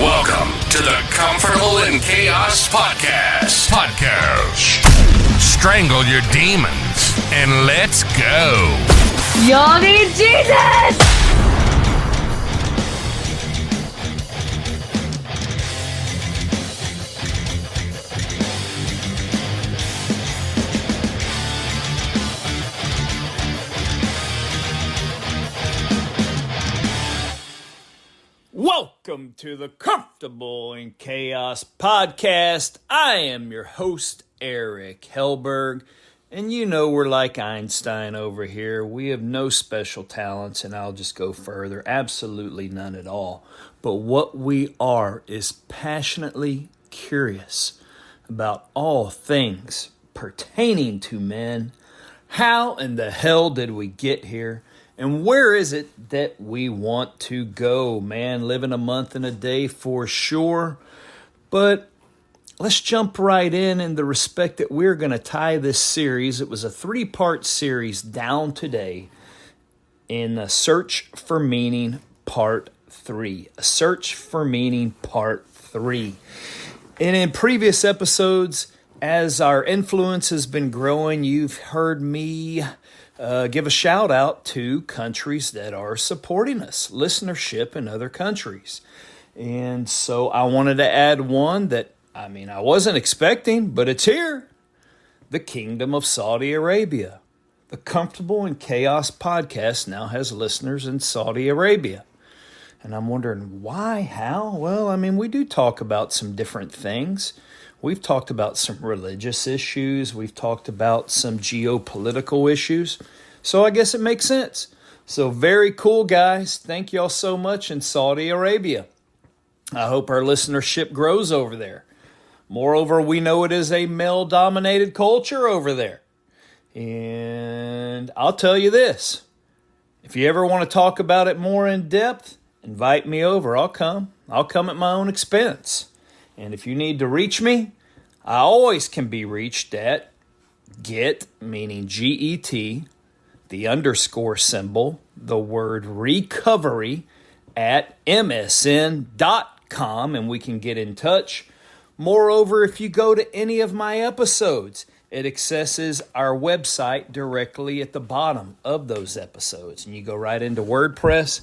Welcome to the Comfortable in Chaos Podcast. Strangle your demons and let's go. Y'all need Jesus! Welcome to the Comfortable in Chaos Podcast. I am your host, Eric Hellberg, and you know we're like Einstein over here. We have no special talents, and I'll just go further. Absolutely none at all. But what we are is passionately curious about all things pertaining to men. How in the hell did we get here? And where is it that we want to go, man? Living a month and a day for sure. But let's jump right in the respect that we're going to tie this series. It was a 3-part series down today in a Search for Meaning Part 3. A Search for Meaning Part 3. And in previous episodes, as our influence has been growing, you've heard me give a shout out to countries that are supporting us, listenership in other countries. And so I wanted to add one that, I wasn't expecting, but it's here. The Kingdom of Saudi Arabia. The Comfortable in Chaos Podcast now has listeners in Saudi Arabia. And I'm wondering why, how? Well, we do talk about some different things. We've talked about some religious issues. We've talked about some geopolitical issues. So I guess it makes sense. So very cool, guys. Thank y'all so much in Saudi Arabia. I hope our listenership grows over there. Moreover, we know it is a male-dominated culture over there. And I'll tell you this. If you ever want to talk about it more in depth, invite me over. I'll come. I'll come at my own expense. And if you need to reach me, I always can be reached at get, meaning G-E-T, the underscore symbol, the word recovery at msn.com, and we can get in touch. Moreover, if you go to any of my episodes, it accesses our website directly at the bottom of those episodes. And you go right into WordPress,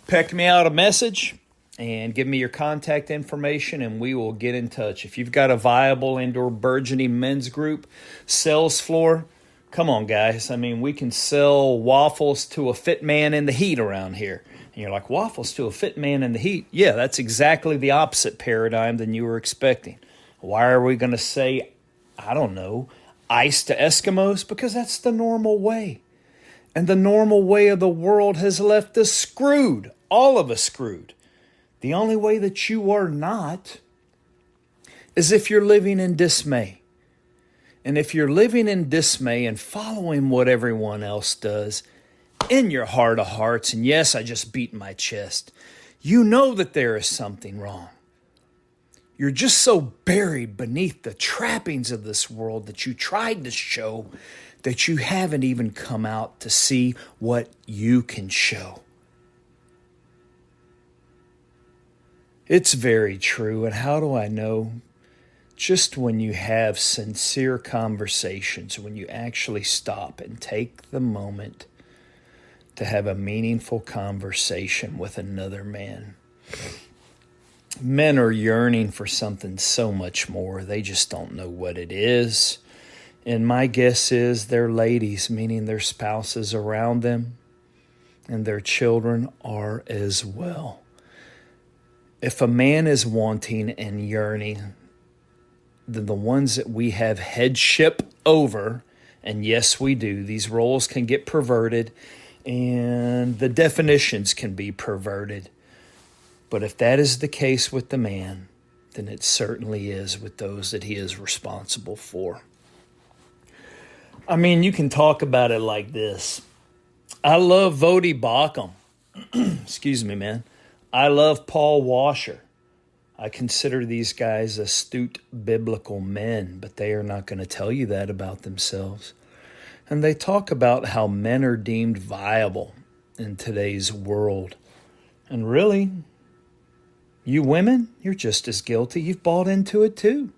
peck me out a message, and give me your contact information, and we will get in touch. If you've got a viable and/or burgeoning men's group, sales floor, come on, guys. We can sell waffles to a fit man in the heat around here. And you're like, waffles to a fit man in the heat? Yeah, that's exactly the opposite paradigm than you were expecting. Why are we going to say, I don't know, ice to Eskimos? Because that's the normal way. And the normal way of the world has left us screwed. All of us screwed. The only way that you are not is if you're living in dismay. And if you're living in dismay and following what everyone else does, in your heart of hearts, and yes, I just beat my chest, you know that there is something wrong. You're just so buried beneath the trappings of this world that you tried to show that you haven't even come out to see what you can show. It's very true, and how do I know? Just when you have sincere conversations, when you actually stop and take the moment to have a meaningful conversation with another man. Men are yearning for something so much more. They just don't know what it is. And my guess is their ladies, meaning their spouses around them, and their children are as well. If a man is wanting and yearning, then the ones that we have headship over, and yes, we do, these roles can get perverted, and the definitions can be perverted. But if that is the case with the man, then it certainly is with those that he is responsible for. You can talk about it like this. I love Vodi Bakum. Excuse me, man. I love Paul Washer. I consider these guys astute biblical men, but they are not going to tell you that about themselves. And they talk about how men are deemed viable in today's world. And really, You women, you're just as guilty. You've bought into it too.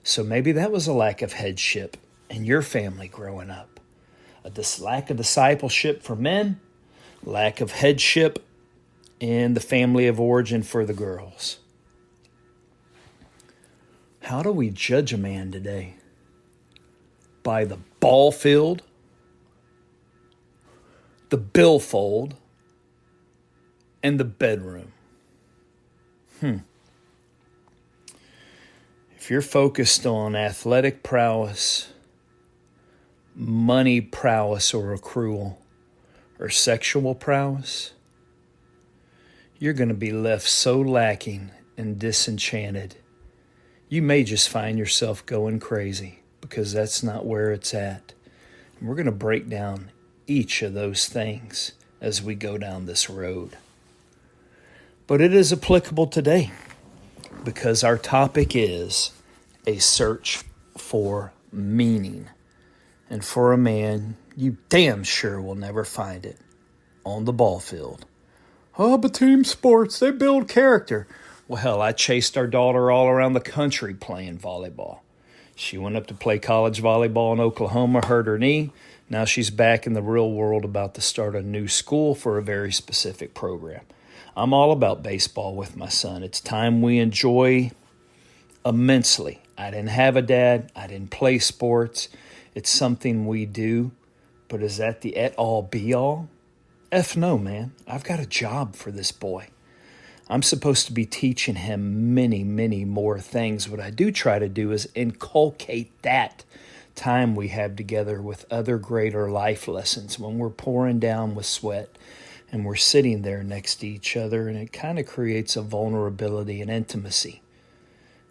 So maybe that was a lack of headship in your family growing up. Lack of discipleship for men, lack of headship in the family of origin for the girls. How do we judge a man today? By the ball field, the billfold, and the bedroom. If you're focused on athletic prowess, money prowess or accrual, or sexual prowess, you're going to be left so lacking and disenchanted. You may just find yourself going crazy because that's not where it's at. And we're going to break down each of those things as we go down this road. But it is applicable today because our topic is a search for meaning. And for a man, you damn sure will never find it on the ball field. Oh, but team sports, they build character. Well, hell, I chased our daughter all around the country playing volleyball. She went up to play college volleyball in Oklahoma, hurt her knee. Now she's back in the real world about to start a new school for a very specific program. I'm all about baseball with my son. It's time we enjoy immensely. I didn't have a dad. I didn't play sports. It's something we do. But is that the et-all be-all? F no, man. I've got a job for this boy. I'm supposed to be teaching him many, many more things. What I do try to do is inculcate that time we have together with other greater life lessons when we're pouring down with sweat and we're sitting there next to each other, and it kind of creates a vulnerability and intimacy.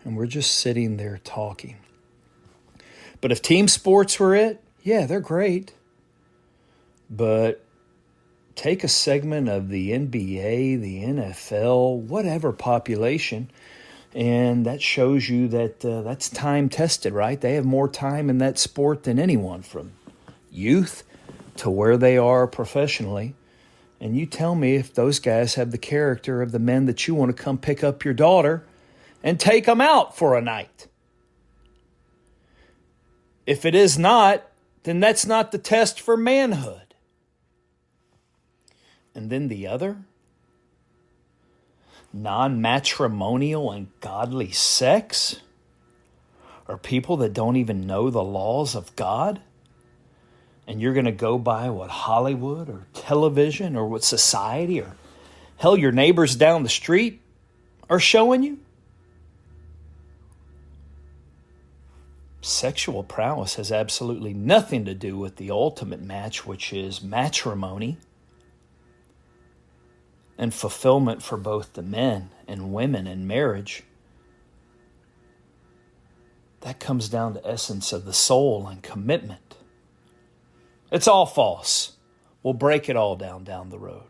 And we're just sitting there talking. But if team sports were it, yeah, they're great. But take a segment of the NBA, the NFL, whatever population, and that shows you that that's time tested, right? They have more time in that sport than anyone, from youth to where they are professionally. And you tell me if those guys have the character of the men that you want to come pick up your daughter and take them out for a night. If it is not, then that's not the test for manhood. And then the other, non-matrimonial and godly sex, are people that don't even know the laws of God. And you're going to go by what Hollywood or television or what society or hell, your neighbors down the street are showing you. Sexual prowess has absolutely nothing to do with the ultimate match, which is matrimony and fulfillment for both the men and women in marriage. That comes down to essence of the soul and commitment. It's all false. We'll break it all down the road.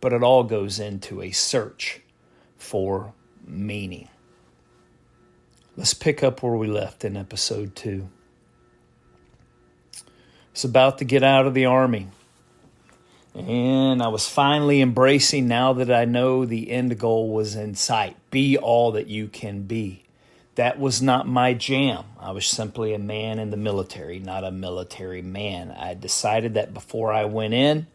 But it all goes into a search for meaning. Let's pick up where we left in episode 2. It's about to get out of the Army. And I was finally embracing, now that I know the end goal was in sight. Be all that you can be. That was not my jam. I was simply a man in the military, not a military man. I decided that before I went in,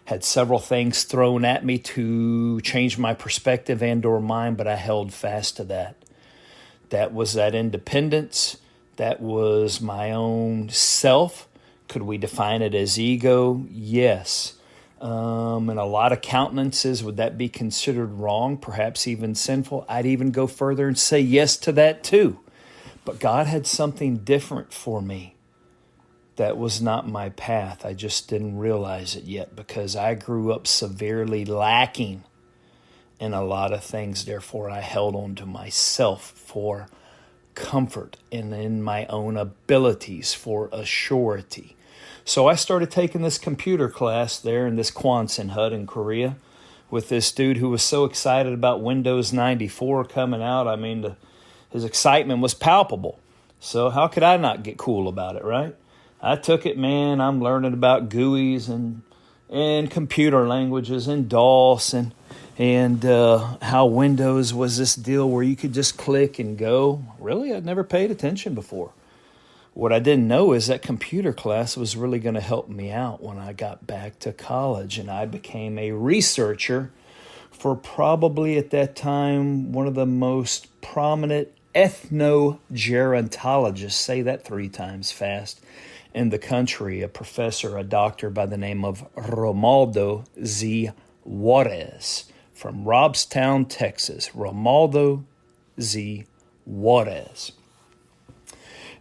had several things thrown at me to change my perspective and or mind, but I held fast to that. That was that independence. That was my own self. Could we define it as ego? Yes. And a lot of countenances, would that be considered wrong, perhaps even sinful? I'd even go further and say yes to that too. But God had something different for me. That was not my path. I just didn't realize it yet because I grew up severely lacking in a lot of things. Therefore, I held on to myself for comfort and in my own abilities for a surety. So I started taking this computer class there in this Kwansen hut in Korea with this dude who was so excited about Windows 94 coming out. I mean, his excitement was palpable. So how could I not get cool about it, right? I took it, man. I'm learning about GUIs and and computer languages and DOS and how Windows was this deal where you could just click and go. Really, I'd never paid attention before. What I didn't know is that computer class was really going to help me out when I got back to college, and I became a researcher for probably at that time one of the most prominent ethnogerontologists, say that 3 times fast, in the country, a professor, a doctor by the name of Romualdo Z. Juarez from Robstown, Texas. Romualdo Z. Juarez.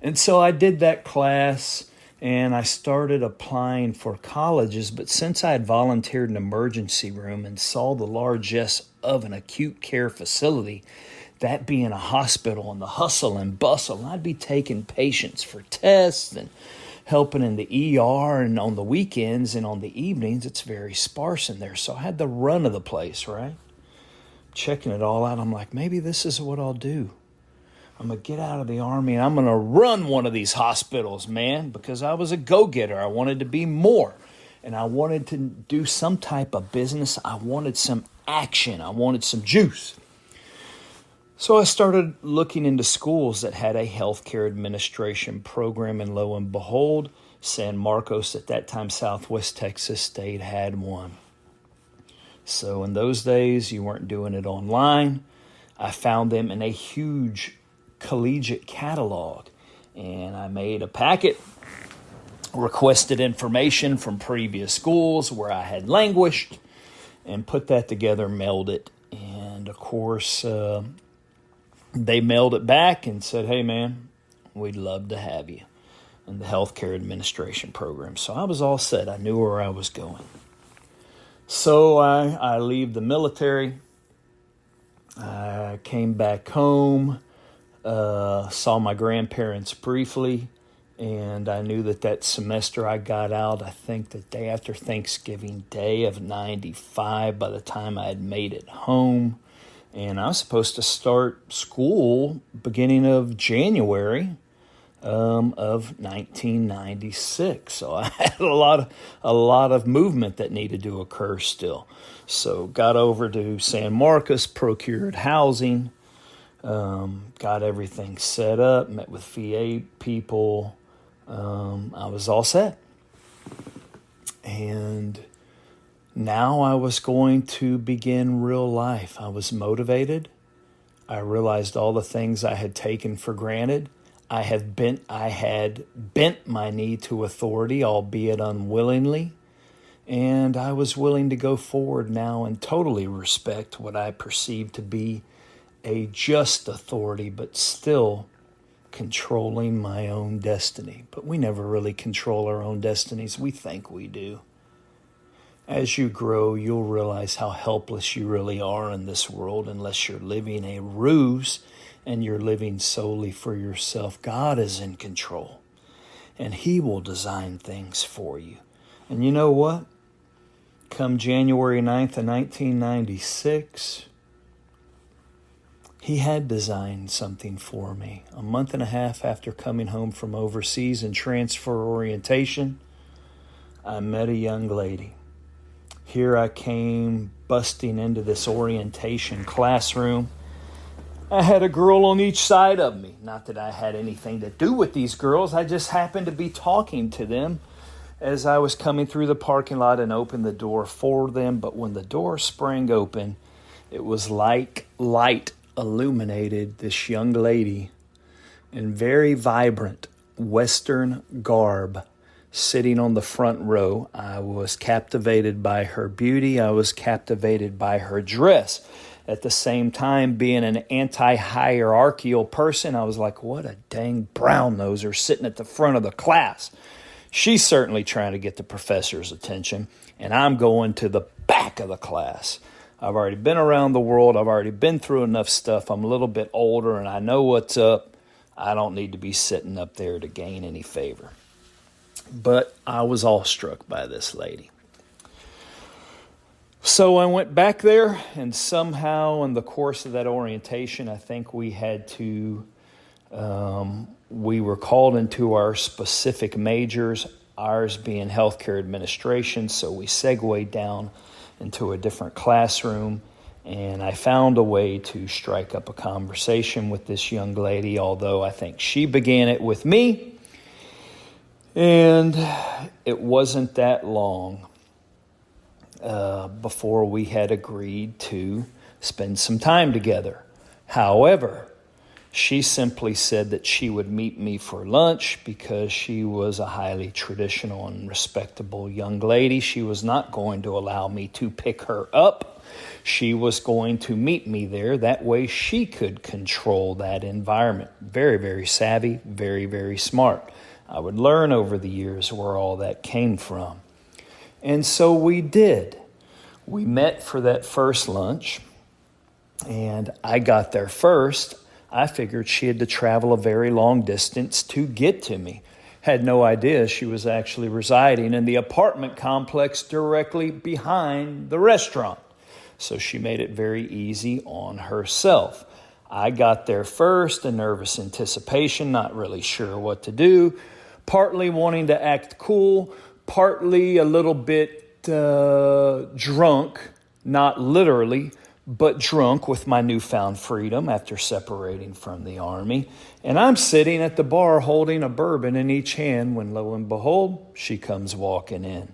And so I did that class, and I started applying for colleges. But since I had volunteered in an emergency room and saw the largesse of an acute care facility, that being a hospital and the hustle and bustle, I'd be taking patients for tests and helping in the ER, and on the weekends and on the evenings, it's very sparse in there. So I had the run of the place, right? Checking it all out. I'm like, maybe this is what I'll do. I'm going to get out of the Army and I'm going to run one of these hospitals, man, because I was a go-getter. I wanted to be more, and I wanted to do some type of business. I wanted some action. I wanted some juice. So I started looking into schools that had a healthcare administration program, and lo and behold, San Marcos, at that time Southwest Texas State, had one. So in those days, you weren't doing it online. I found them in a huge collegiate catalog, and I made a packet, requested information from previous schools where I had languished, and put that together, mailed it. And of course, they mailed it back and said, hey man, we'd love to have you in the healthcare administration program. So I was all set. I knew where I was going. So I leave the military. I came back home, saw my grandparents briefly, and I knew that semester I got out, I think the day after Thanksgiving Day of 95, by the time I had made it home. And I was supposed to start school beginning of January of 1996. So I had a lot of movement that needed to occur still. So got over to San Marcos, procured housing, got everything set up, met with VA people. I was all set. And now I was going to begin real life. I was motivated. I realized all the things I had taken for granted. I had bent my knee to authority, albeit unwillingly, and I was willing to go forward now and totally respect what I perceived to be a just authority, but still controlling my own destiny. But we never really control our own destinies. We think we do. As you grow, you'll realize how helpless you really are in this world unless you're living a ruse and you're living solely for yourself. God is in control, and He will design things for you. And you know what? Come January 9th of 1996, He had designed something for me. A month and a half after coming home from overseas and transfer orientation, I met a young lady. Here I came busting into this orientation classroom. I had a girl on each side of me. Not that I had anything to do with these girls. I just happened to be talking to them as I was coming through the parking lot and opened the door for them. But when the door sprang open, it was like light illuminated this young lady in very vibrant Western garb, sitting on the front row. I was captivated by her beauty. I was captivated by her dress. At the same time, being an anti-hierarchical person, I was like, what a dang brown noser sitting at the front of the class. She's certainly trying to get the professor's attention, and I'm going to the back of the class. I've already been around the world. I've already been through enough stuff. I'm a little bit older, and I know what's up. I don't need to be sitting up there to gain any favor. But I was awestruck by this lady. So I went back there, and somehow in the course of that orientation, I think we were called into our specific majors. ours being healthcare administration, so we segued down into a different classroom, and I found a way to strike up a conversation with this young lady, although I think she began it with me. And it wasn't that long before we had agreed to spend some time together. However, she simply said that she would meet me for lunch because she was a highly traditional and respectable young lady. She was not going to allow me to pick her up. She was going to meet me there. That way she could control that environment. Very, very savvy, very, very smart. I would learn over the years where all that came from. And so we did. We met for that first lunch, and I got there first. I figured she had to travel a very long distance to get to me. Had no idea she was actually residing in the apartment complex directly behind the restaurant. So she made it very easy on herself. I got there first in nervous anticipation, not really sure what to do, partly wanting to act cool, partly a little bit drunk, not literally, but drunk with my newfound freedom after separating from the Army. And I'm sitting at the bar holding a bourbon in each hand when, lo and behold, she comes walking in.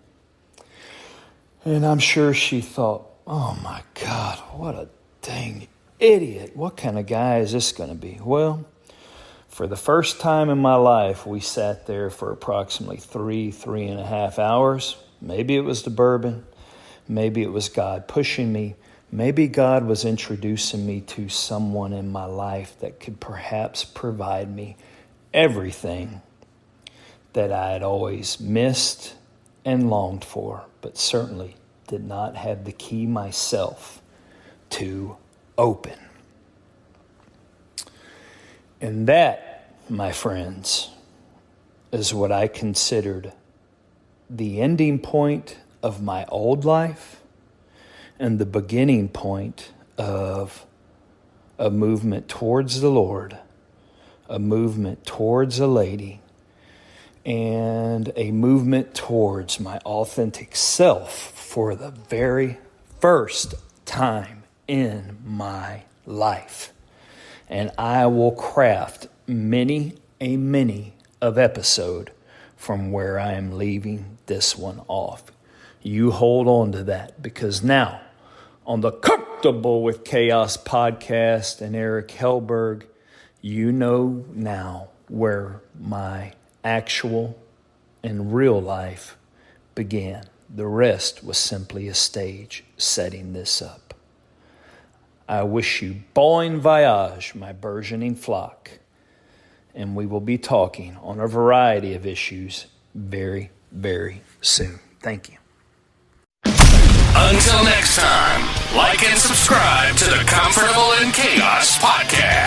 And I'm sure she thought, oh my God, what a dang idiot. What kind of guy is this going to be? Well, for the first time in my life, we sat there for approximately 3.5 hours. Maybe it was the bourbon. Maybe it was God pushing me. Maybe God was introducing me to someone in my life that could perhaps provide me everything that I had always missed and longed for, but certainly did not have the key myself to open. And that, my friends, is what I considered the ending point of my old life and the beginning point of a movement towards the Lord, a movement towards a lady, and a movement towards my authentic self for the very first time in my life. And I will craft many of episode from where I am leaving this one off. You hold on to that, because now on the Comfortable with Chaos podcast and Eric Hellberg, you know now where my actual and real life began. The rest was simply a stage setting this up. I wish you bon voyage, my burgeoning flock, and we will be talking on a variety of issues very, very soon. Thank you. Until next time, like and subscribe to the Comfortable in Chaos podcast.